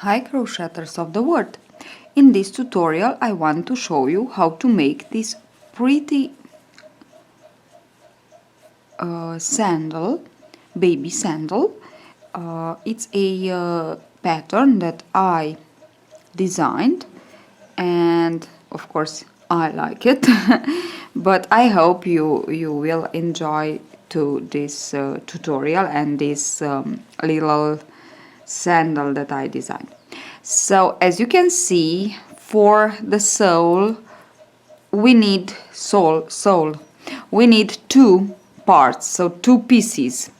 Hi crocheters of the world! In this tutorial I want to show you how to make this pretty sandal, baby sandal. It's a pattern that I designed and of course I like it but I hope you will enjoy to this tutorial and this little sandal that I designed. So as you can see, for the sole we need we need two parts, so two pieces,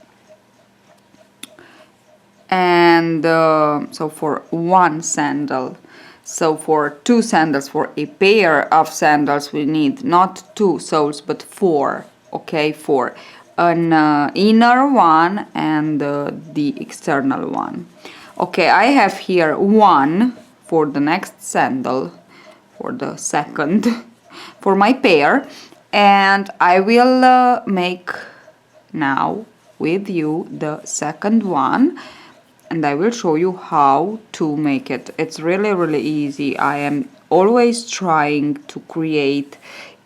and so for one sandal, so for two sandals, for a pair of sandals we need not two soles but four, okay, four, an inner one and the external one. Okay, I have here one for the next sandal, for the second for my pair, and I will make now with you the second one, and I will show you how to make it. It's really easy. I am always trying to create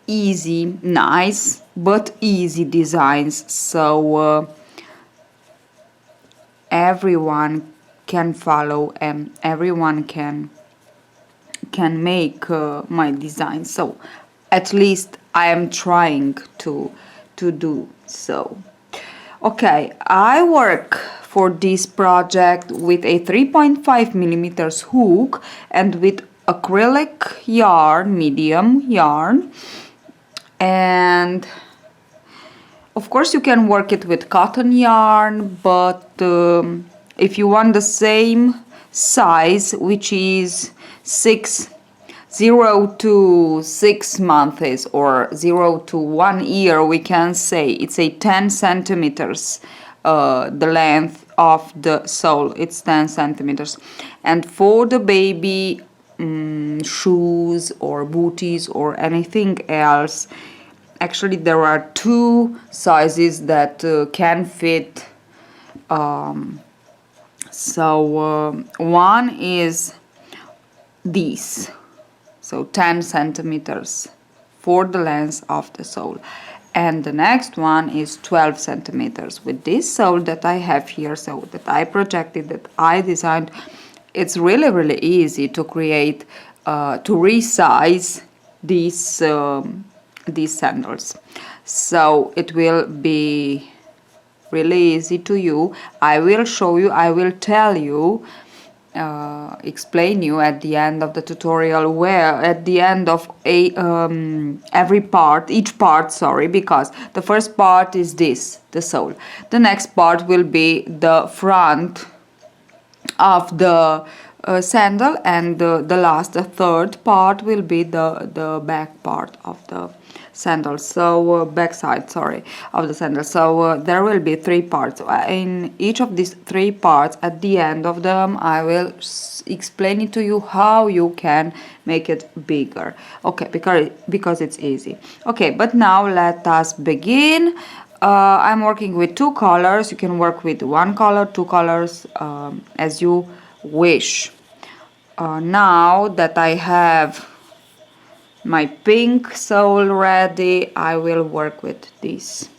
easy, nice but easy designs, so everyone can follow and everyone can make my design. So at least I am trying to do so. Okay, I work for this project with a 3.5 millimeters hook and with acrylic yarn, medium yarn, and of course you can work it with cotton yarn, but if you want the same size, which is 0 to 6 months or 0 to 1 year, we can say it's a 10 centimeters, the length of the sole, it's 10 centimeters. And for the baby shoes or booties or anything else, actually there are two sizes that can fit. One is this, so 10 centimeters for the length of the sole, and the next one is 12 centimeters with this sole that I have here, so that I projected, that I designed. It's really easy to create, to resize these sandals, so it will be really easy to you. I will show you, I will tell you, explain you at the end of the tutorial, where at the end of each part, sorry, because the first part is this, the sole. The next part will be the front of the sandal, and the third part will be the back part of the sandal, so back side, sorry, of the sandal. So there will be three parts. In each of these three parts, at the end of them, I will explain it to you how you can make it bigger, okay, because it's easy. Okay, but now let us begin. I'm working with two colors. You can work with one color, two colors, as you wish. Now that I have my pink sole ready, I will work with this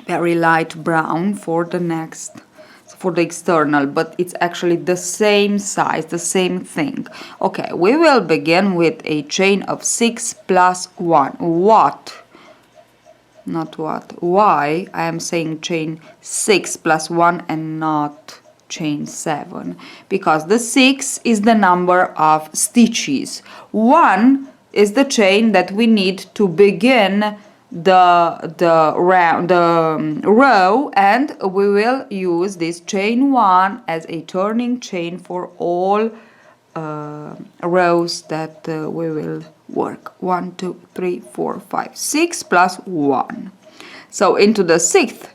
very light brown for the next, for the external, but it's actually the same size, the same thing. Okay, we will begin with a chain of 6 plus 1. Why I am saying chain 6 plus 1 and not chain 7? Because the 6 is the number of stitches, 1 is the chain that we need to begin the row, and we will use this chain 1 as a turning chain for all rows that we will work. 1 2 3 4 5 6 plus 1. So into the 6th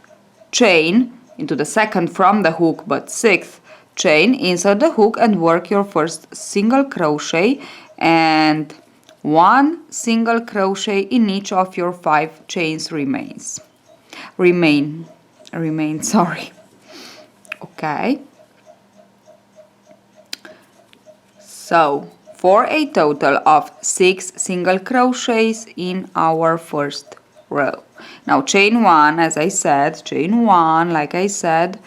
chain, into the second from the hook but 6th chain, insert the hook and work your first single crochet, and 1 single crochet in each of your 5 chains remain, sorry. Okay, So for a total of 6 single crochets in our first row. Now chain 1, as I said, chain 1 like I said,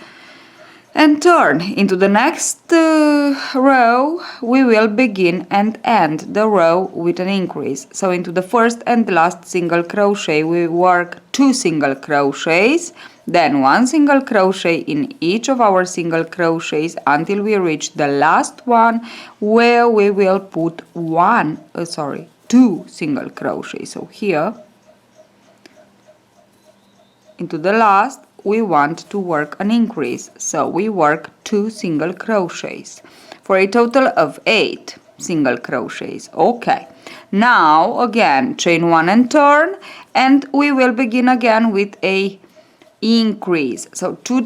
and turn. Into the next row we will begin and end the row with an increase. So into the first and last single crochet we work 2 single crochets, then 1 single crochet in each of our single crochets until we reach the last one, where we will put 2 single crochets. So here into the last we want to work an increase, so we work 2 single crochets for a total of 8 single crochets. Okay, now again chain 1 and turn, and we will begin again with a increase. So two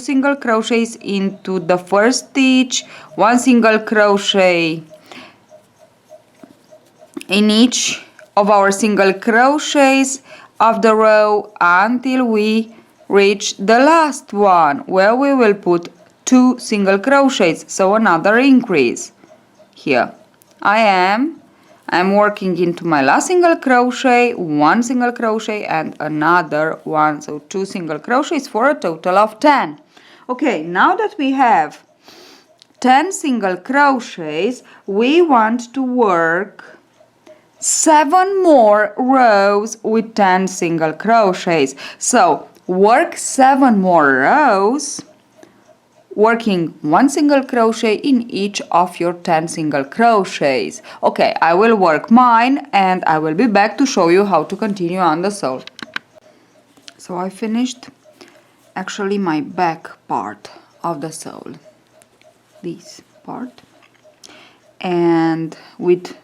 single crochets into the first stitch, 1 single crochet in each of our single crochets of the row until we reach the last one, where we will put 2 single crochets, so another increase. Here I'm working into my last single crochet, 1 single crochet and another one, so 2 single crochets for a total of 10. Okay, now that we have 10 single crochets, we want to work 7 more rows with 10 single crochets. So work 7 more rows, working 1 single crochet in each of your 10 single crochets. Okay, I will work mine and I will be back to show you how to continue on the sole. So I finished actually my back part of the sole, this part, and with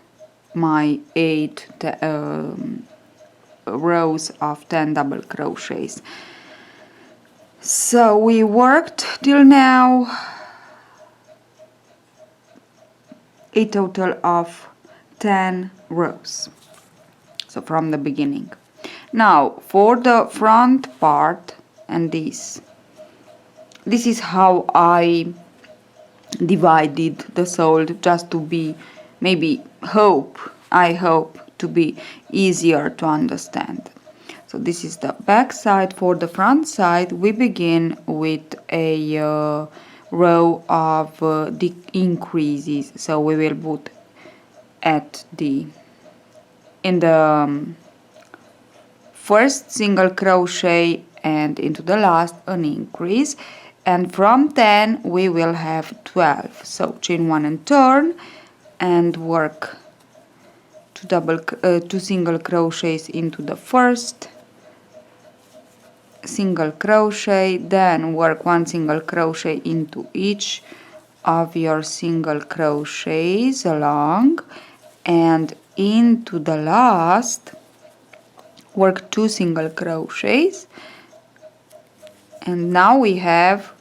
my 8 rows of 10 double crochets. So we worked till now a total of 10 rows, so from the beginning. Now for the front part, and this is how I divided the sole, just to be I hope to be easier to understand. So this is the back side. For the front side we begin with a row of the increases, so we will put in the first single crochet and into the last an increase, and from 10 we will have 12. So chain 1 and turn and work 2 single crochets into the first single crochet, then work 1 single crochet into each of your single crochets along, and into the last work 2 single crochets, and now we have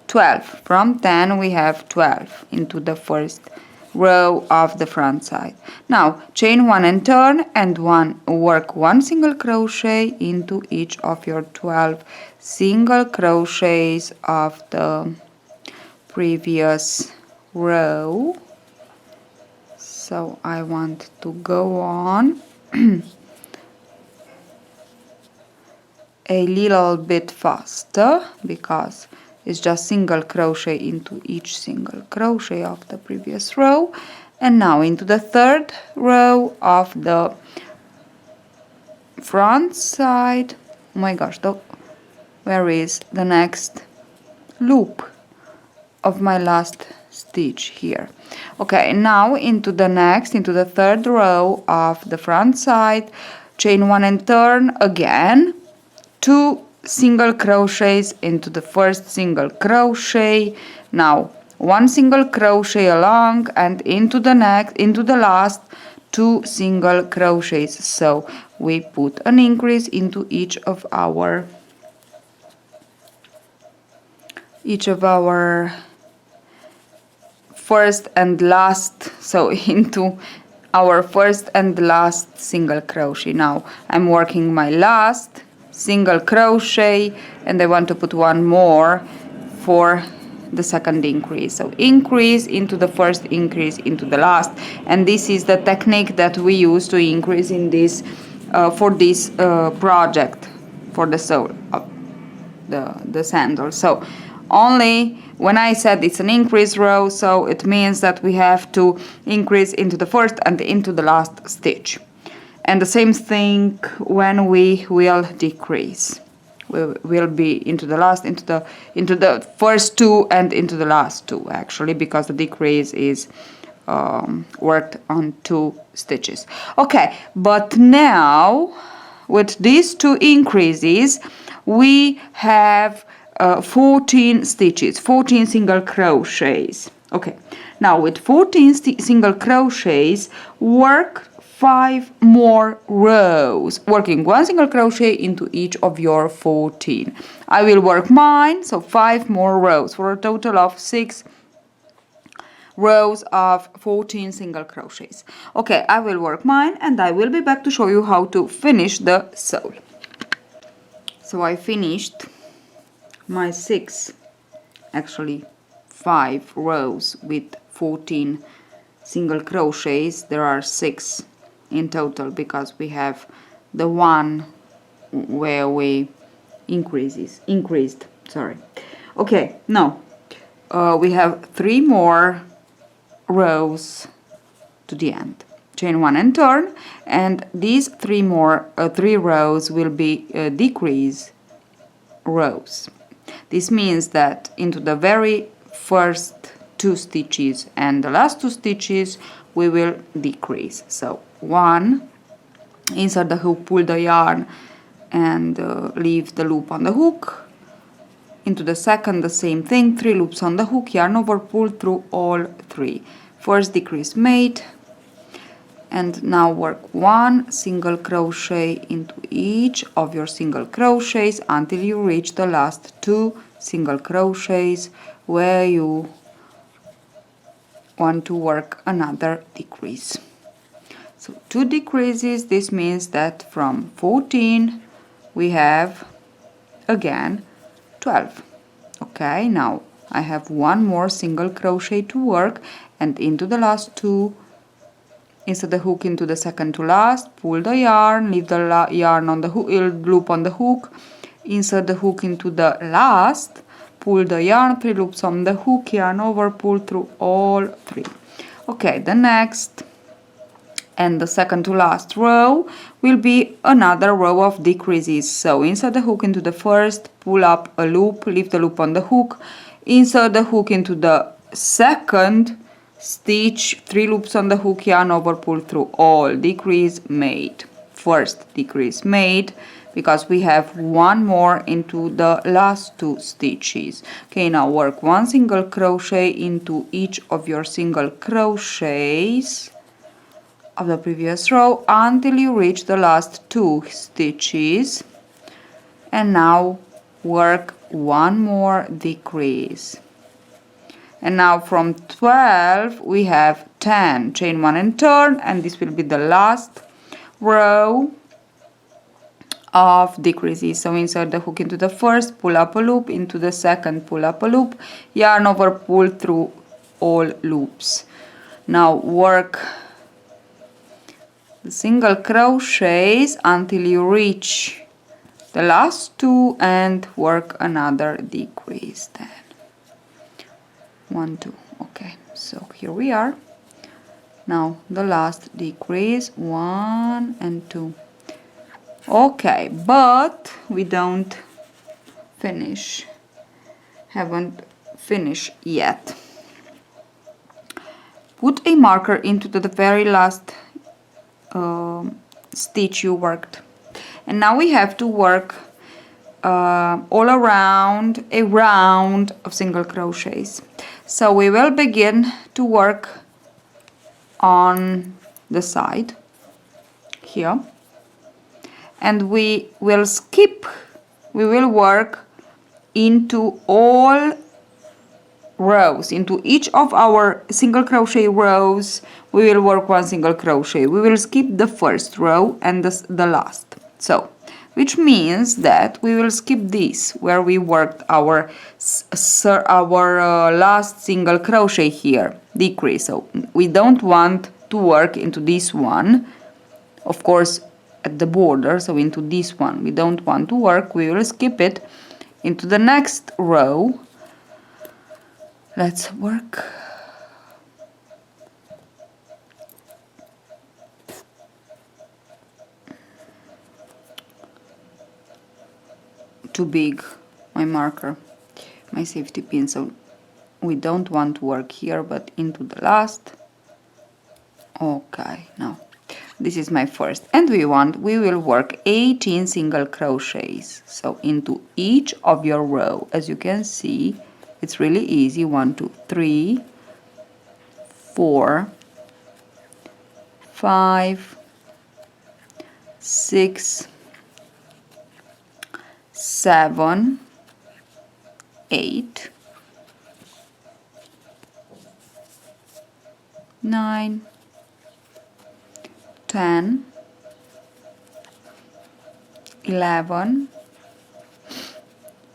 12. From 10 we have 12 into the first row of the front side. Now chain 1 and turn and work 1 single crochet into each of your 12 single crochets of the previous row. So I want to go on a little bit faster because it's just single crochet into each single crochet of the previous row, and now into the third row of the front side. Oh my gosh, where is the next loop of my last stitch? Here. Okay, now into the third row of the front side, chain 1 and turn again, 2 single crochets into the first single crochet, now 1 single crochet along, and into the last 2 single crochets. So we put an increase into each of our first and last, so into our first and last single crochet. Now I'm working my last single crochet and I want to put one more for the second increase. So increase into the first, increase into the last, and this is the technique that we use to increase in this for this project, for the sole of the sandal. So only when I said it's an increase row, so it means that we have to increase into the first and into the last stitch. And the same thing when we will decrease. We will be into the last, into the first two and into the last two, actually, because the decrease is worked on 2 stitches. Okay, but now with these 2 increases we have 14 stitches, 14 single crochets. Okay, now with 14 single crochets, work 5 more rows, working 1 single crochet into each of your 14. I will work mine, so 5 more rows for a total of 6 rows of 14 single crochets. Okay, I will work mine and I will be back to show you how to finish the sole. So I finished my 5 rows with 14 single crochets. There are 6 in total because we have the one where we increased, sorry. Okay, now we have 3 more rows to the end. Chain 1 and turn, and these 3 rows will be decrease rows. This means that into the very first 2 stitches and the last 2 stitches we will decrease. So 1, insert the hook, pull the yarn and leave the loop on the hook. Into the second, the same thing, 3 loops on the hook, yarn over, pull through all 3. First decrease made, and now work 1 single crochet into each of your single crochets until you reach the last 2 single crochets where you want to work another decrease. So 2 decreases, this means that from 14 we have again 12. Okay, now I have 1 more single crochet to work, and into the last 2, insert the hook into the second to last, pull the yarn, leave the yarn on the hook, loop on the hook, insert the hook into the last, pull the yarn, 3 loops on the hook, yarn over, pull through all 3. Okay, the next and the second to last row will be another row of decreases. So insert the hook into the first, pull up a loop, leave the loop on the hook, insert the hook into the second, stitch 3 loops on the hook, yarn over, pull through all, decrease made. First decrease made, because we have 1 more into the last 2 stitches. Okay, now work 1 single crochet into each of your single crochets of the previous row until you reach the last 2 stitches, and now work 1 more decrease. And now from 12 we have 10. Chain 1 and turn, and this will be the last row of decreases. So insert the hook into the first, pull up a loop, into the second, pull up a loop, yarn over, pull through all loops. Now work the single crochets until you reach the last 2 and work another decrease then. 1, 2. Okay, so here we are. Now the last decrease, 1 and 2. Okay, but we don't finish, haven't finished yet. Put a marker into the very last stitch you worked, and now we have to work all around a round of single crochets. So we will begin to work on the side here, and we will work into all rows, into each of our single crochet rows. We will work 1 single crochet. We will skip the first row and the last. So which means that we will skip this where we worked our last single crochet here, decrease. So we don't want to work into this one, of course at the border, so into this one we don't want to work. We will skip it into the next row. Let's work. Too big my marker, my safety pin, so we don't want to work here but into the last. Okay, now this is my first, and we will work 18 single crochets, so into each of your row. As you can see, it's really easy. 1 2 3 4 5 6 7 8 9 10 11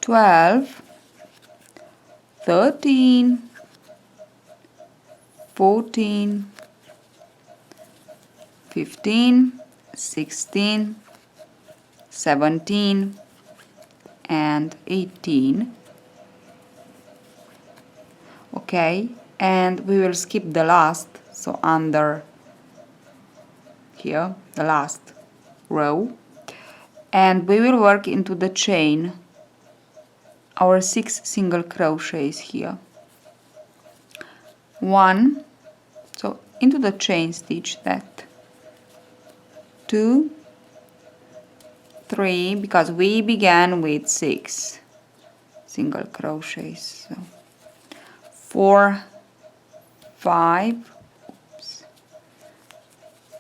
12 13 14 15 16 17 and 18. Okay, and we will skip the last, so under here the last row, and we will work into the chain our 6 single crochets here. 1, so into the chain stitch that, 2 3, because we began with 6 single crochets, so 4 5, oops,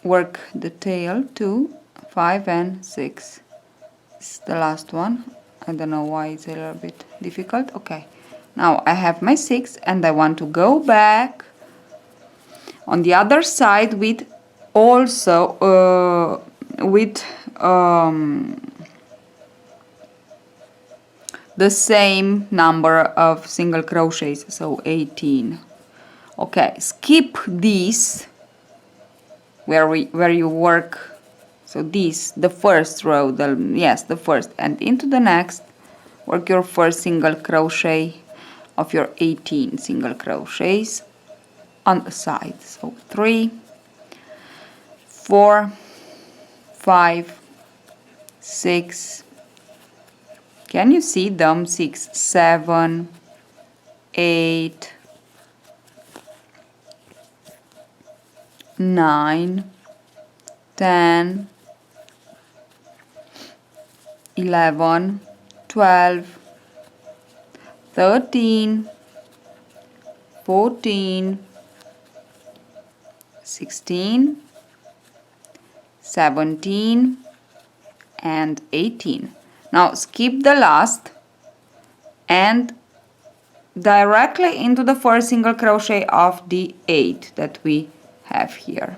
work the tail, 2 5 and 6. This is the last one. I don't know why it's a little bit difficult. Okay, now I have my 6 and I want to go back on the other side with also the same number of single crochets, so 18. Okay, skip this where you work, so this, the first row, the first, and into the next work your first single crochet of your 18 single crochets on the side, so 3 4 5 6, can you see them? 6 7 8 9 10 11 12 13 14 16 17 and 18. Now skip the last and directly into the first single crochet of the 8 that we have here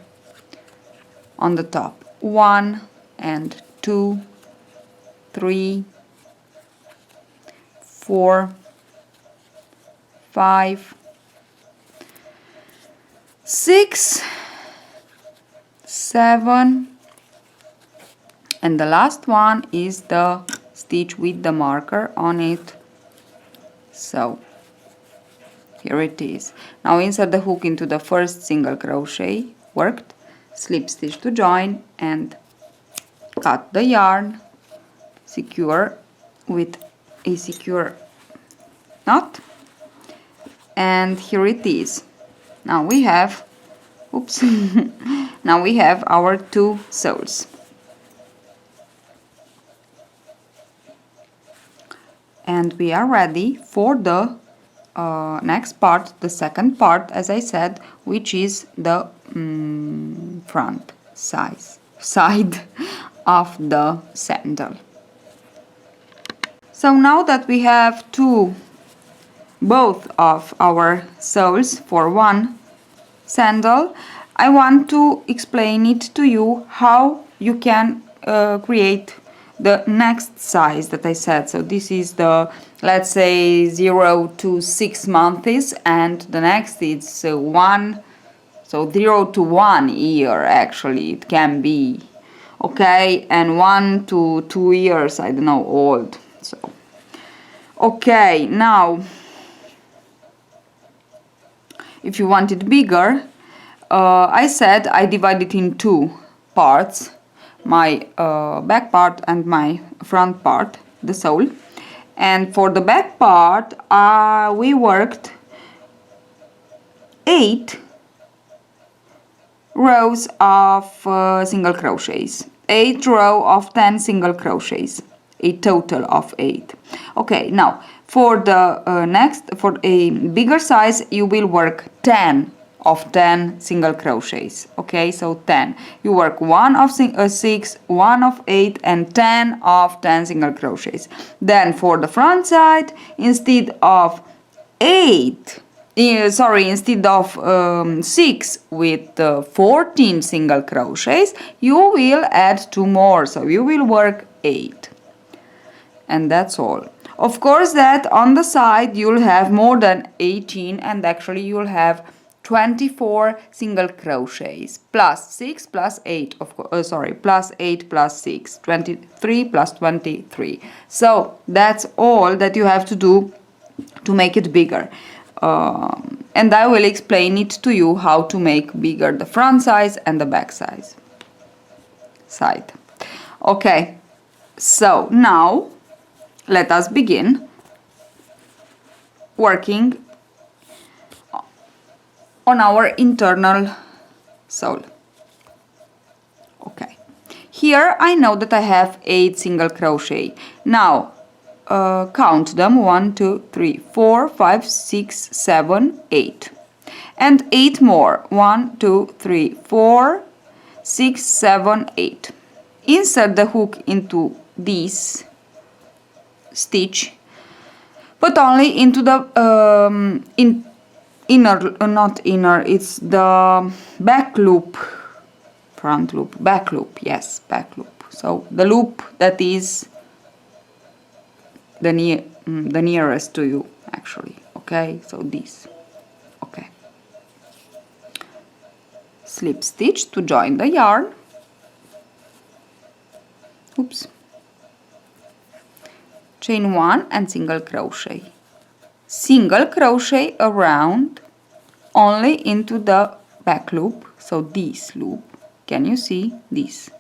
on the top. 1 and 2 3 4 5 6 7, and the last one is the stitch with the marker on it, so here it is. Now insert the hook into the first single crochet worked, slip stitch to join and cut the yarn, secure with a secure knot, and here it is. Now we have now we have our 2 soles, and we are ready for the next part, the second part, as I said, which is the front side of the sandal. So now that we have both of our soles for one sandal, I want to explain it to you how you can create the next size that I said. So this is the, let's say, 0 to 6 months, and the next is 1, so 0 to 1 year actually it can be, okay, and 1 to 2 years, I don't know, old. So okay, now if you want it bigger, I said I divide it in two parts, my back part and my front part, the sole. And for the back part, we worked 8 rows of single crochets, 8 row of 10 single crochets, a total of 8. Okay, now for the for a bigger size, you will work 10 of 10 single crochets. Okay, so 10. You work 1 of 6, 1 of 8, and 10 of 10 single crochets. Then for the front side, instead of 8, instead of 6 with 14 single crochets, you will add 2 more, so you will work 8. And that's all. Of course that on the side you'll have more than 18, and actually you'll have 24 single crochets plus 6 plus 8, of course, plus 8 plus 6, 23 plus 23. So that's all that you have to do to make it bigger. And I will explain it to you how to make bigger the front size and the back side. Okay, so now let us begin working on our internal sole. Okay, here I know that I have 8 single crochet. Now count them: 1, 2, 3, 4, 5, 6, 7, 8, and 8 more: 1, 2, 3, 4, 6, 7, 8. Insert the hook into this stitch, but only into the not inner, it's the back loop, front loop, back loop, yes, back loop. So the loop that is the nearest to you actually. Okay, so this. Okay, slip stitch to join the yarn. Oops. Chain 1 and single crochet. Single crochet around only into the back loop, so this loop, can you see this?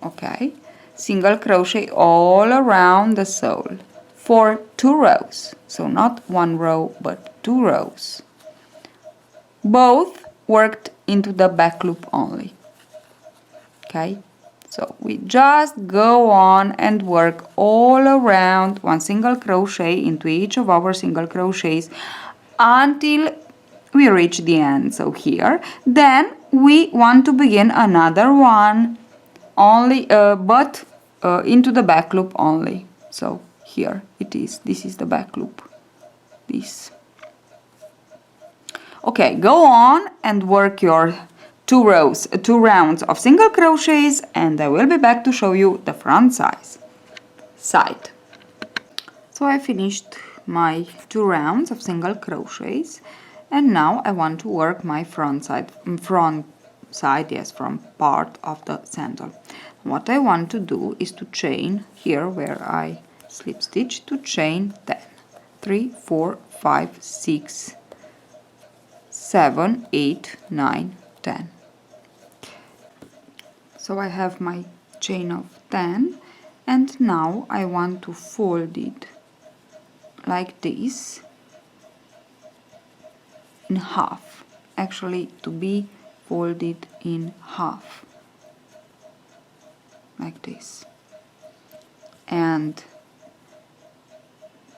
Okay, single crochet all around the sole for 2 rows, so not 1 row but 2 rows, both worked into the back loop only. Okay, so we just go on and work all around 1 single crochet into each of our single crochets until we reach the end, so here. Then we want to begin another one only, but into the back loop only. So here it is, this is the back loop, this. Okay, go on and work your 2 rounds of single crochets, and I will be back to show you the front side. So I finished my 2 rounds of single crochets, and now I want to work my front side, yes, front part of the sandal. What I want to do is to chain here where I slip stitch, to chain 10, 3, 4, 5, 6, 7, 8, 9, 10. So I have my chain of 10, and now I want to fold it like this in half, actually to be folded in half like this, and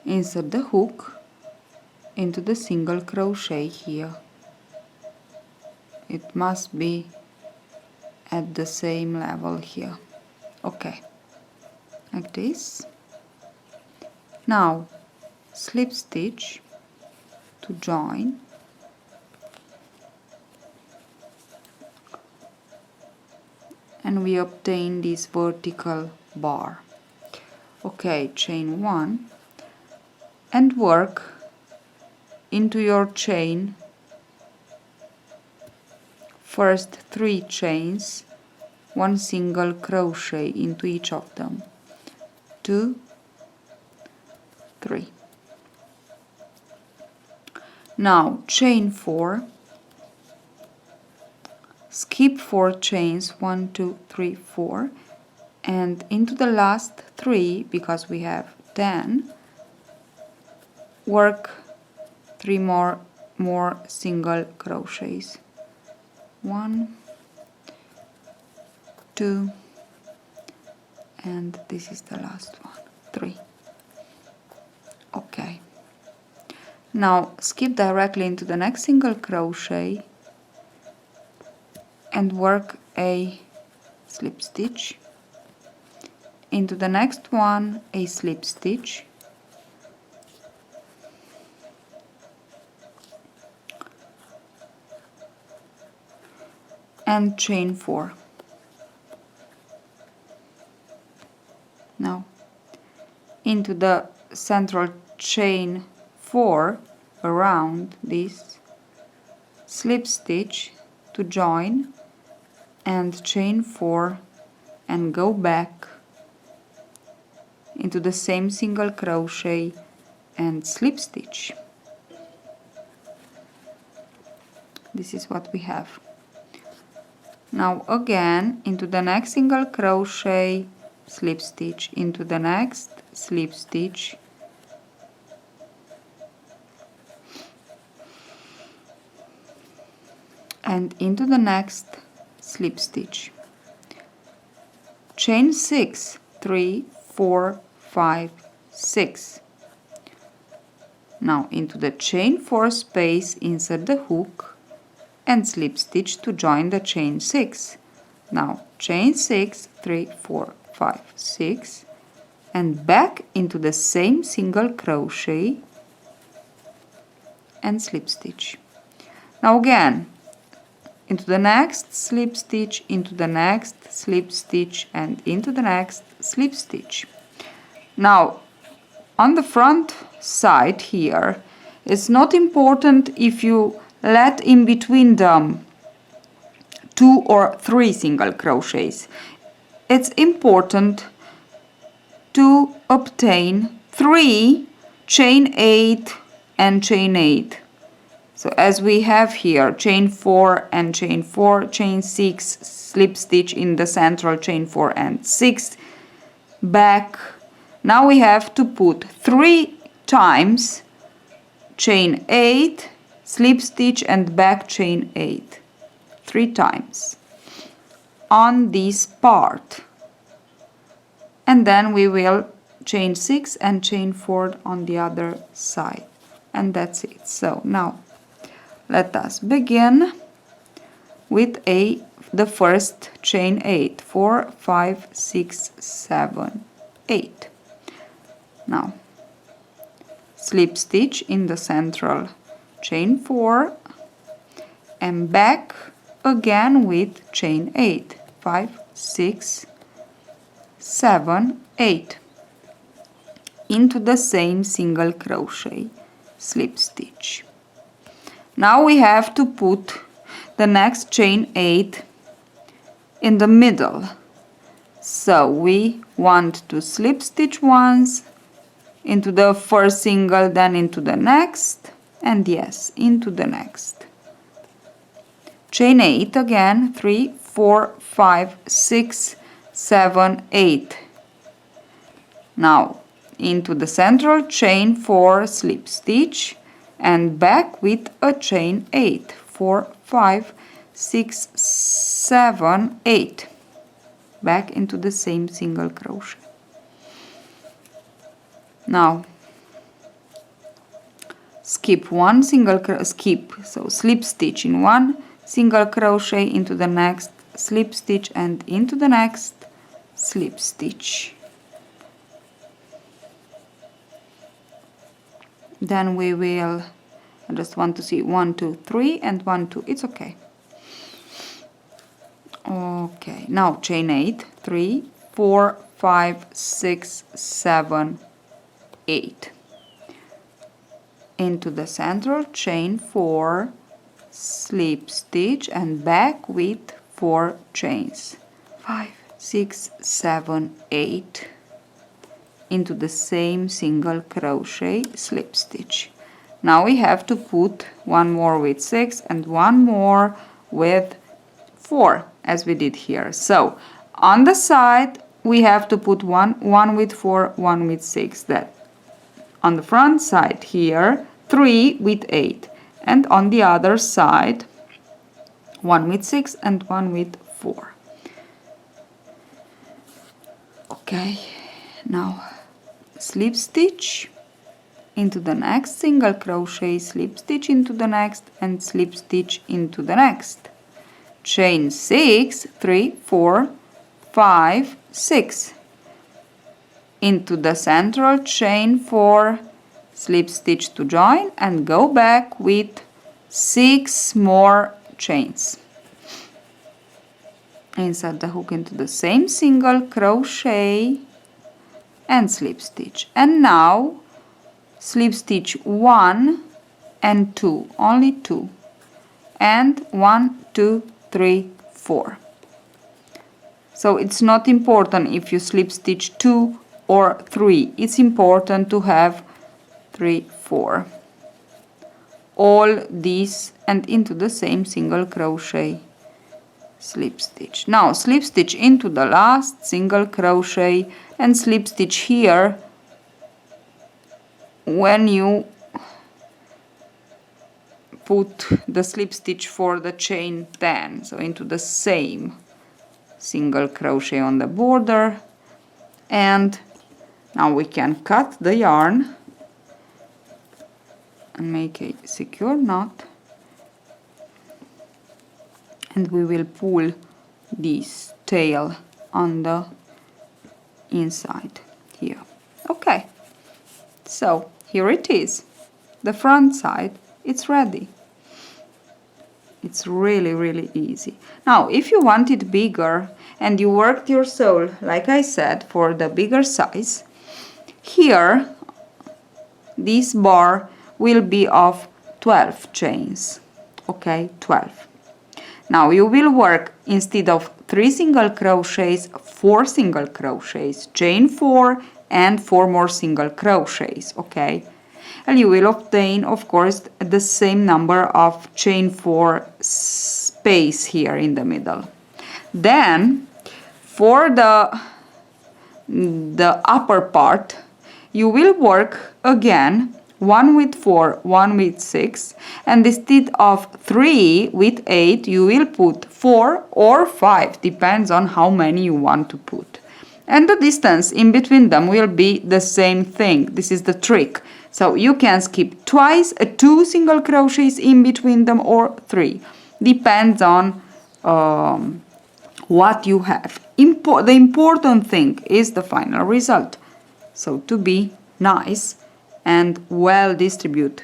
insert the hook into the single crochet here. It must be at the same level here. Okay, like this. Now slip stitch to join, and we obtain this vertical bar. Okay, chain 1 and work into your chain first 3 chains, 1 single crochet into each of them. 2, 3. Now chain 4, skip 4 chains, 1, 2, 3, 4, and into the last 3, because we have 10, work 3 more single crochets. 1, 2, and this is the last one, 3. Okay. Now skip directly into the next single crochet and work a slip stitch. Into the next one, a slip stitch. And chain 4. Now into the central chain 4 around this, slip stitch to join and chain 4 and go back into the same single crochet and slip stitch. This is what we have. Now again into the next single crochet, slip stitch, into the next slip stitch, and into the next slip stitch. Chain 6, 3, 4, 5, 6. Now into the chain 4 space, insert the hook and slip stitch to join the chain 6. Now chain 6, 3, 4, 5, 6, and back into the same single crochet and slip stitch. Now again into the next slip stitch, into the next slip stitch, and into the next slip stitch. Now on the front side here, it's not important if you let in between them 2 or 3 single crochets. It's important to obtain 3 chain 8 and chain 8. So as we have here, chain 4 and chain 4, chain 6, slip stitch in the central, chain 4 and 6, back. Now we have to put 3 times chain 8, slip stitch and back chain 8. 3 times on this part. And then we will chain 6 and chain 4 on the other side. And that's it. So now let us begin with the first chain 8, 4, 5, 6, 7, 8. Now slip stitch in the central chain 4 and back again with chain 8, 5, 6, 7, 8, into the same single crochet, slip stitch. Now we have to put the next chain 8 in the middle. So we want to slip stitch once into the first single, then into the next, and yes, into the next. Chain 8 again, 3, 4, 5, 6, 7, 8. Now into the central chain 4, slip stitch, and back with a chain 8, 4, 5, 6, 7, 8, back into the same single crochet. Now skip one single so slip stitch in one single crochet, into the next slip stitch and into the next slip stitch. Then we will, I just want to see 1, 2, 3 and 1, 2, it's okay. Okay, now chain 8, 3, 4, 5, 6, 7, 8. Into the central, chain 4, slip stitch and back with 4 chains. 5, 6, 7, 8. Into the same single crochet, slip stitch. Now we have to put one more with 6 and one more with 4 as we did here. So on the side we have to put one with 4, one with 6. That on the front side here 3 with 8, and on the other side 1 with 6 and 1 with 4. Okay, now slip stitch into the next single crochet, slip stitch into the next, and slip stitch into the next. Chain 6, 3, 4, 5, 6. Into the central, chain 4, slip stitch to join, and go back with 6 more chains. Insert the hook into the same single crochet and slip stitch. And now slip stitch 1 and 2, only 2, and 1, 2, 3, 4. So it's not important if you slip stitch 2 or 3, it's important to have 3, 4. All these and into the same single crochet, slip stitch. Now slip stitch into the last single crochet and slip stitch here when you put the slip stitch for the chain 10, so into the same single crochet on the border. And now we can cut the yarn and make a secure knot, and we will pull this tail on the inside here. Okay, so here it is, the front side, it's ready. It's really easy. Now if you want it bigger and you worked your sole, like I said, for the bigger size, here this bar will be of 12 chains. Okay, 12. Now you will work, instead of 3 single crochets, 4 single crochets, chain 4 and 4 more single crochets. Okay, and you will obtain, of course, the same number of chain 4 space here in the middle. Then for the upper part you will work again 1 with 4, 1 with 6, and instead of 3 with 8 you will put 4 or 5, depends on how many you want to put. And the distance in between them will be the same thing. This is the trick. So you can skip twice, 2 single crochets in between them, or 3. Depends on what you have. The important thing is the final result. So to be nice and well distributed.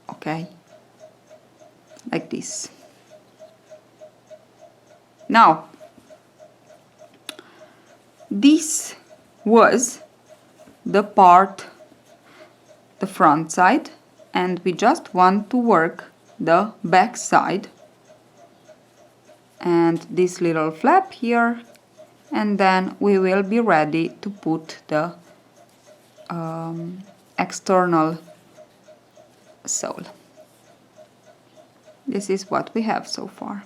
Okay, like this. Now this was the part, the front side, and we just want to work the back side and this little flap here, and then we will be ready to put the external sole. This is what we have so far.